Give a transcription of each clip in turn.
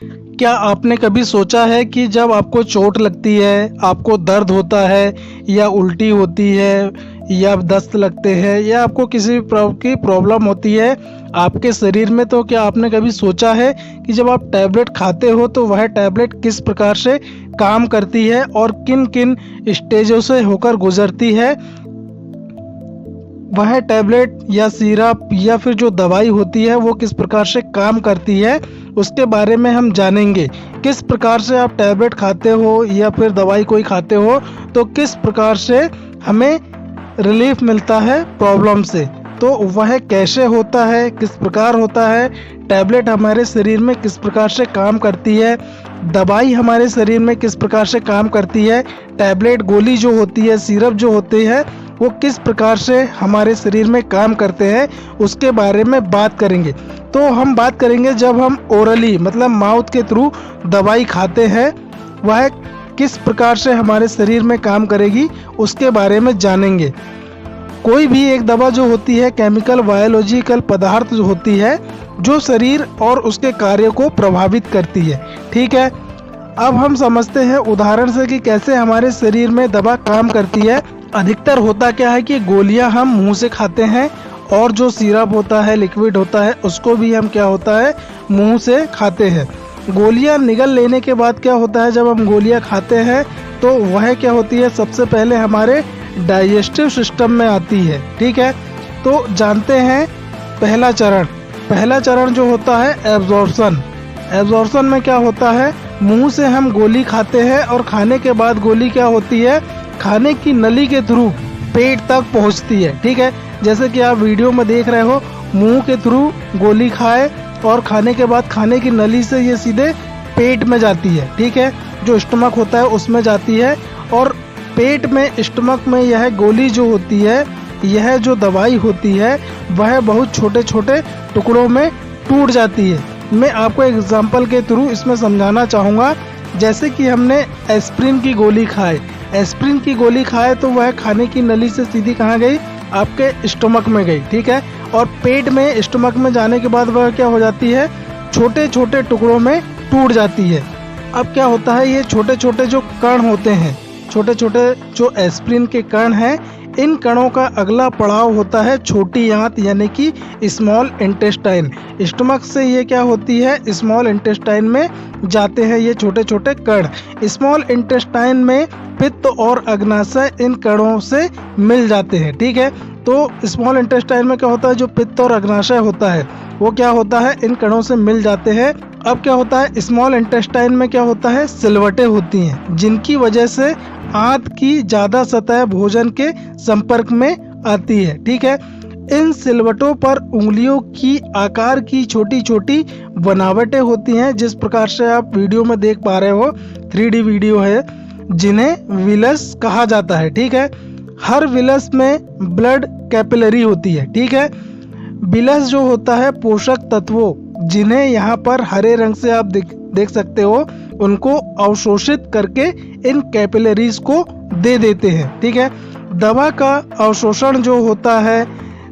क्या आपने कभी सोचा है कि जब आपको चोट लगती है, आपको दर्द होता है या उल्टी होती है या दस्त लगते हैं या आपको किसी भी की प्रॉब्लम होती है आपके शरीर में, तो क्या आपने कभी सोचा है कि जब आप टैबलेट खाते हो तो वह टैबलेट किस प्रकार से काम करती है और किन किन स्टेजों से होकर गुजरती है? वह टैबलेट या सिरप या फिर जो दवाई होती है वो किस प्रकार से काम करती है, उसके बारे में हम जानेंगे। किस प्रकार से आप टैबलेट खाते हो या फिर दवाई कोई खाते हो तो किस प्रकार से हमें रिलीफ मिलता है प्रॉब्लम से, तो वह कैसे होता है, किस प्रकार होता है, टैबलेट हमारे शरीर में किस प्रकार से काम करती है, दवाई हमारे शरीर में किस प्रकार से काम करती है, टैबलेट गोली जो होती है, सिरप जो होती है वो किस प्रकार से हमारे शरीर में काम करते हैं, उसके बारे में बात करेंगे। तो हम बात करेंगे जब हम ओरली मतलब माउथ के थ्रू दवाई खाते हैं वह किस प्रकार से हमारे शरीर में काम करेगी उसके बारे में जानेंगे। कोई भी एक दवा जो होती है केमिकल बायोलॉजिकल पदार्थ जो होती है जो शरीर और उसके कार्य को प्रभावित करती है। ठीक है, अब हम समझते हैं उदाहरण से कि कैसे हमारे शरीर में दवा काम करती है। अधिकतर होता क्या है कि गोलियां हम मुंह से खाते हैं और जो सिरप होता है, लिक्विड होता है, उसको भी हम क्या होता है मुंह से खाते हैं। गोलियां निगल लेने के बाद क्या होता है, जब हम गोलियां खाते हैं तो वह क्या होती है, सबसे पहले हमारे डाइजेस्टिव सिस्टम में आती है। ठीक है, तो जानते हैं पहला चरण जो होता है एब्जॉर्प्शन में क्या होता है, मुंह से हम गोली खाते हैं और खाने के बाद गोली क्या होती है, खाने की नली के थ्रू पेट तक पहुंचती है। ठीक है, जैसे कि आप वीडियो में देख रहे हो, मुंह के थ्रू गोली खाए और खाने के बाद खाने की नली से ये सीधे पेट में जाती है। ठीक है, जो स्टमक होता है उसमें जाती है और पेट में स्टमक में यह गोली जो होती है, यह जो दवाई होती है वह बहुत छोटे छोटे टुकड़ों में टूट जाती है। मैं आपको एग्जांपल के थ्रू इसमें समझाना चाहूँगा। जैसे कि हमने एस्प्रिन की गोली खाए तो वह खाने की नली से सीधी कहाँ गई, आपके स्टमक में गई। ठीक है, और पेट में स्टमक में जाने के बाद वह क्या हो जाती है, छोटे छोटे टुकड़ों में टूट जाती है। अब क्या होता है, ये छोटे छोटे जो कण होते हैं, छोटे छोटे जो एस्प्रिन के कण हैं, इन कणों का अगला पड़ाव होता है छोटी आंत यानी कि स्मॉल इंटेस्टाइन। स्टमक से ये क्या होती है, स्मॉल इंटेस्टाइन में जाते हैं ये छोटे छोटे कण। स्मॉल इंटेस्टाइन में पित्त और अग्नाशय इन कणों से मिल जाते हैं। ठीक है, तो स्मॉल इंटेस्टाइन में क्या होता है, जो पित्त और अग्नाशय होता है वो क्या होता है, इन कणों से मिल जाते हैं। अब क्या होता है, स्मॉल इंटेस्टाइन में क्या होता है, सिलवटें होती हैं जिनकी वजह से आंत की ज्यादा सतह भोजन के संपर्क में आती है। ठीक है, इन सिलवटों पर उंगलियों की आकार की छोटी छोटी बनावटें होती हैं, जिस प्रकार से आप वीडियो में देख पा रहे हो, 3D वीडियो है, जिन्हें विलस कहा जाता है। ठीक है, हर विलस में ब्लड कैपिलरी होती है। ठीक है, विलस जो होता है पोषक तत्वों, जिन्हें यहाँ पर हरे रंग से आप देख सकते हो, उनको अवशोषित करके इन कैपिलरीज को दे देते हैं। ठीक है, दवा का अवशोषण जो होता है,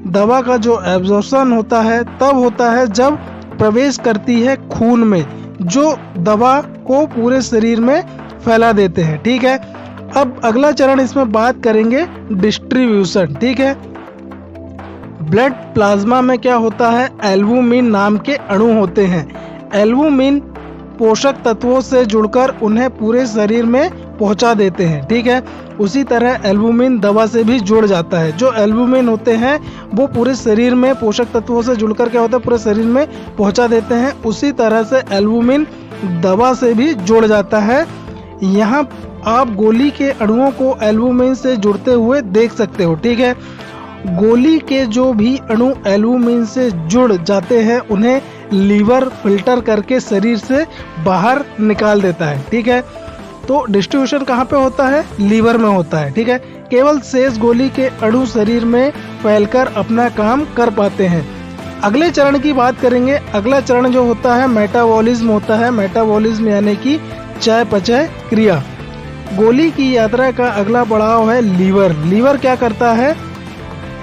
दवा का जो एब्जॉर्प्शन होता है तब होता है जब प्रवेश करती है खून में, जो दवा को पूरे शरीर में फैला देते हैं। ठीक है, अब अगला चरण इसमें बात करेंगे डिस्ट्रीब्यूशन। ठीक है, ब्लड प्लाज्मा में क्या होता है, एल्बुमिन नाम के अणु होते हैं। एल्बुमिन पोषक तत्वों से जुड़कर उन्हें पूरे शरीर में पहुंचा देते हैं। ठीक है, उसी तरह एल्बुमिन दवा से भी जुड़ जाता है। जो एल्बुमिन होते हैं वो पूरे शरीर में पोषक तत्वों से जुड़कर क्या होता है, पूरे शरीर में पहुंचा देते हैं। उसी तरह से एल्बुमिन दवा से भी जुड़ जाता है। यहाँ आप गोली के अणुओं को एल्बुमिन से जुड़ते हुए देख सकते हो। ठीक है, गोली के जो भी अणु एल्बुमिन से जुड़ जाते हैं उन्हें लीवर फिल्टर करके शरीर से बाहर निकाल देता है। ठीक है, तो डिस्ट्रीब्यूशन कहाँ पे होता है, लीवर में होता है। ठीक है, केवल शेष गोली के अणु शरीर में फैलकर अपना काम कर पाते हैं। अगले चरण की बात करेंगे। अगला चरण जो होता है मेटाबॉलिज्म होता है। मेटाबॉलिज्म यानी कि चयापचय क्रिया। गोली की यात्रा का अगला पड़ाव है लीवर। लीवर क्या करता है,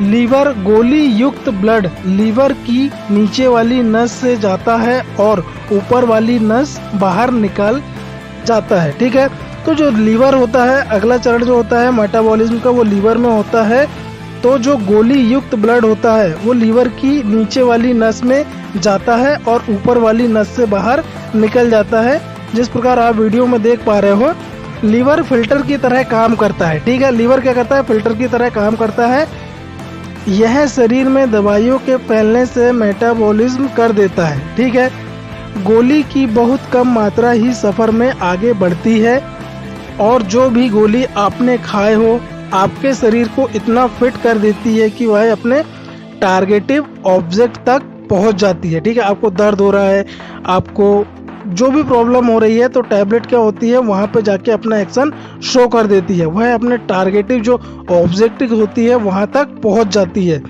लीवर गोली युक्त ब्लड लीवर की नीचे वाली नस से जाता है और ऊपर वाली नस बाहर निकल जाता है। ठीक है, तो जो लीवर होता है, अगला चरण जो होता है मेटाबॉलिज्म का वो लीवर में होता है। तो जो गोली युक्त ब्लड होता है वो लीवर की नीचे वाली नस में जाता है और ऊपर वाली नस से बाहर निकल जाता है। जिस प्रकार आप वीडियो में देख पा रहे हो, लीवर फिल्टर की तरह काम करता है। ठीक है, लीवर क्या करता है? फिल्टर की तरह काम करता है। यह शरीर में दवाइयों के फैलने से मेटाबॉलिज्म कर देता है। ठीक है, गोली की बहुत कम मात्रा ही सफर में आगे बढ़ती है और जो भी गोली आपने खाए हो आपके शरीर को इतना फिट कर देती है कि वह अपने टारगेटिव ऑब्जेक्ट तक पहुंच जाती है। ठीक है, आपको दर्द हो रहा है, आपको जो भी प्रॉब्लम हो रही है, तो टैबलेट क्या होती है वहाँ पे जाके अपना एक्शन शो कर देती है। वह अपने टारगेटिव जो ऑब्जेक्टिव होती है वहाँ तक पहुँच जाती है।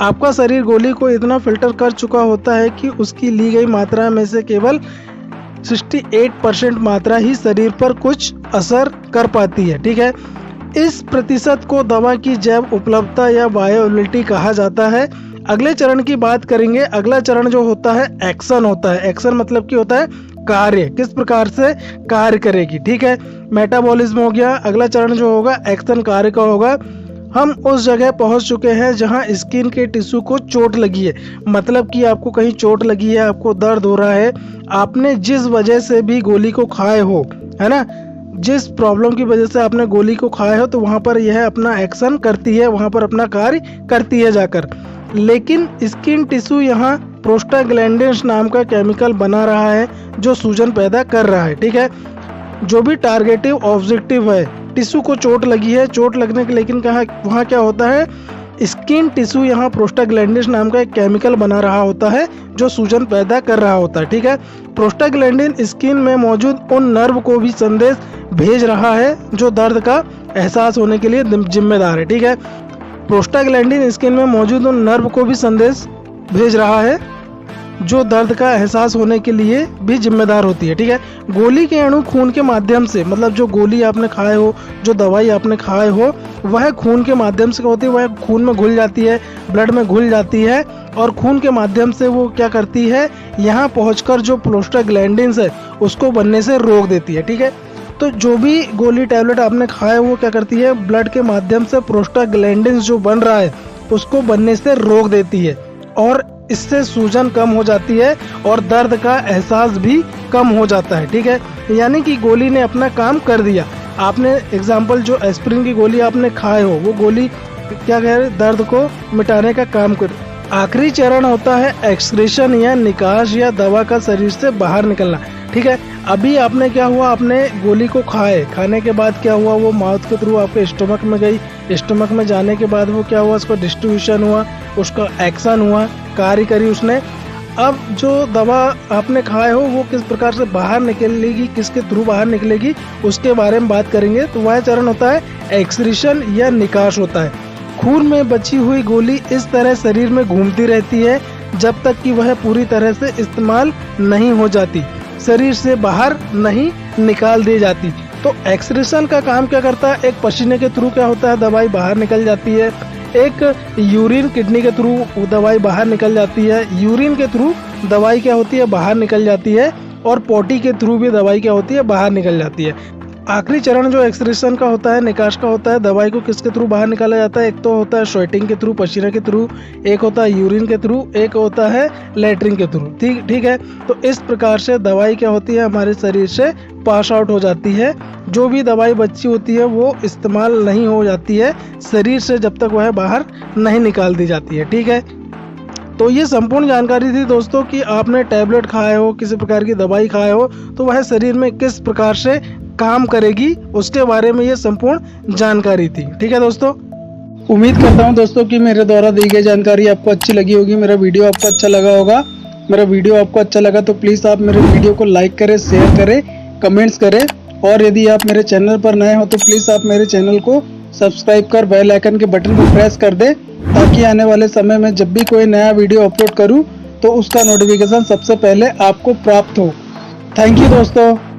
आपका शरीर गोली को इतना फिल्टर कर चुका होता है कि उसकी ली गई मात्रा में से केवल 68% मात्रा ही शरीर पर कुछ असर कर पाती है। ठीक है, इस प्रतिशत को दवा की जैव उपलब्धता या बायोअवेलेबिलिटी कहा जाता है। अगले चरण की बात करेंगे। अगला चरण जो होता है एक्शन होता है। एक्शन मतलब कि होता है कार्य, किस प्रकार से कार्य करेगी। ठीक है, मेटाबॉलिज्म हो गया। अगला चरण जो होगा एक्शन, कार्य का होगा। हम उस जगह पहुंच चुके हैं जहां स्किन के टिश्यू को चोट लगी है, मतलब कि आपको कहीं चोट लगी है, आपको दर्द हो रहा है, आपने जिस वजह से भी गोली को खाए हो, है ना, जिस प्रॉब्लम की वजह से आपने गोली को खाए हो, तो वहां पर यह अपना एक्शन करती है, वहां पर अपना कार्य करती है जाकर। लेकिन स्किन टिश्यू यहाँ प्रोस्टाग्लैंडिन्स नाम का केमिकल बना रहा है जो सूजन पैदा कर रहा है। ठीक है, जो भी टारगेटिव ऑब्जेक्टिव है, टिश्यू को चोट लगी है, चोट लगने के लेकिन कहा वहाँ क्या होता है, स्किन टिश्यू यहाँ प्रोस्टाग्लैंडिन्स नाम का एक केमिकल बना रहा होता है जो सूजन पैदा कर रहा होता है। ठीक है, प्रोस्टाग्लैंडिन स्किन में मौजूद उन नर्व को भी संदेश भेज रहा है जो दर्द का एहसास होने के लिए जिम्मेदार है। ठीक है, प्रोस्टाग्लैंडिन स्किन में मौजूद उन नर्व को भी संदेश भेज रहा है जो दर्द का एहसास होने के लिए भी जिम्मेदार होती है। ठीक है, गोली के अणु खून के माध्यम से, मतलब जो गोली आपने खाए हो, जो दवाई आपने खाए हो, वह खून के माध्यम से होती है, वह खून में घुल जाती है, ब्लड में घुल जाती है और खून के माध्यम से वो क्या करती है, यहाँ पहुंचकर जो प्रोस्टाग्लैंडिन्स है उसको बनने से रोक देती है। ठीक है, तो जो भी गोली टैबलेट आपने खाए वो क्या करती है, ब्लड के माध्यम से प्रोस्टाग्लैंडिन्स जो बन रहा है उसको बनने से रोक देती है और इससे सूजन कम हो जाती है और दर्द का एहसास भी कम हो जाता है। ठीक है, यानी कि गोली ने अपना काम कर दिया। आपने एग्जाम्पल जो एस्पिरिन की गोली आपने खाए हो, वो गोली क्या कह रहे, दर्द को मिटाने का काम कर। आखिरी चरण होता है एक्सक्रीशन या निकास या दवा का शरीर से बाहर निकलना। ठीक है, अभी आपने क्या हुआ, आपने गोली को खाने के बाद क्या हुआ, वो माउथ के थ्रू आपके स्टमक में गई, स्टमक में जाने के बाद वो क्या हुआ, उसका डिस्ट्रीब्यूशन हुआ, उसका एक्शन हुआ, कार्य करी उसने। अब जो दवा आपने खाए हो वो किस प्रकार से बाहर निकलेगी, किसके थ्रू बाहर निकलेगी, उसके बारे में बात करेंगे। तो वह चरण होता है एक्सक्रीशन या निकास होता है। खून में बची हुई गोली इस तरह शरीर में घूमती रहती है जब तक कि वह पूरी तरह से इस्तेमाल नहीं हो जाती, शरीर से बाहर नहीं निकाल दी जाती। तो एक्सक्रीशन का काम क्या करता है, एक पसीने के थ्रू क्या होता है, दवाई बाहर निकल जाती है, एक यूरिन किडनी के थ्रू दवाई बाहर निकल जाती है, यूरिन के थ्रू दवाई क्या होती है बाहर निकल जाती है और पोटी के थ्रू भी दवाई क्या होती है बाहर निकल जाती है। आखिरी चरण जो एक्सक्रीशन का होता है, निकास का होता है, दवाई को किसके थ्रू बाहर निकाला जाता है, एक तो होता है स्वेटिंग के थ्रू, पसीने के थ्रू, एक होता है यूरिन के थ्रू, एक होता है लेटरिन के थ्रू। ठीक है, तो इस प्रकार से दवाई क्या होती है हमारे शरीर से पास आउट हो जाती है। जो भी दवाई बची होती है वो इस्तेमाल नहीं हो जाती है शरीर से जब तक वह बाहर नहीं निकाल दी जाती है। ठीक है, तो ये संपूर्ण जानकारी थी दोस्तों कि आपने टैबलेट खाए हो, किसी प्रकार की दवाई खाए हो तो वह शरीर में किस प्रकार से काम करेगी, उसके बारे में ये संपूर्ण जानकारी थी। ठीक है दोस्तों, उम्मीद करता हूँ दोस्तों कि मेरे द्वारा दी गई जानकारी आपको अच्छी लगी होगी, मेरा वीडियो आपको अच्छा लगा होगा। मेरा वीडियो आपको अच्छा लगा तो प्लीज़ आप मेरे वीडियो को लाइक करें, शेयर करें, कमेंट्स करें और यदि आप मेरे चैनल पर नए हो तो प्लीज़ आप मेरे चैनल को सब्सक्राइब कर बेल आइकन के बटन को प्रेस कर दें ताकि आने वाले समय में जब भी कोई नया वीडियो अपलोड करूं तो उसका नोटिफिकेशन सबसे पहले आपको प्राप्त हो। थैंक यू दोस्तों।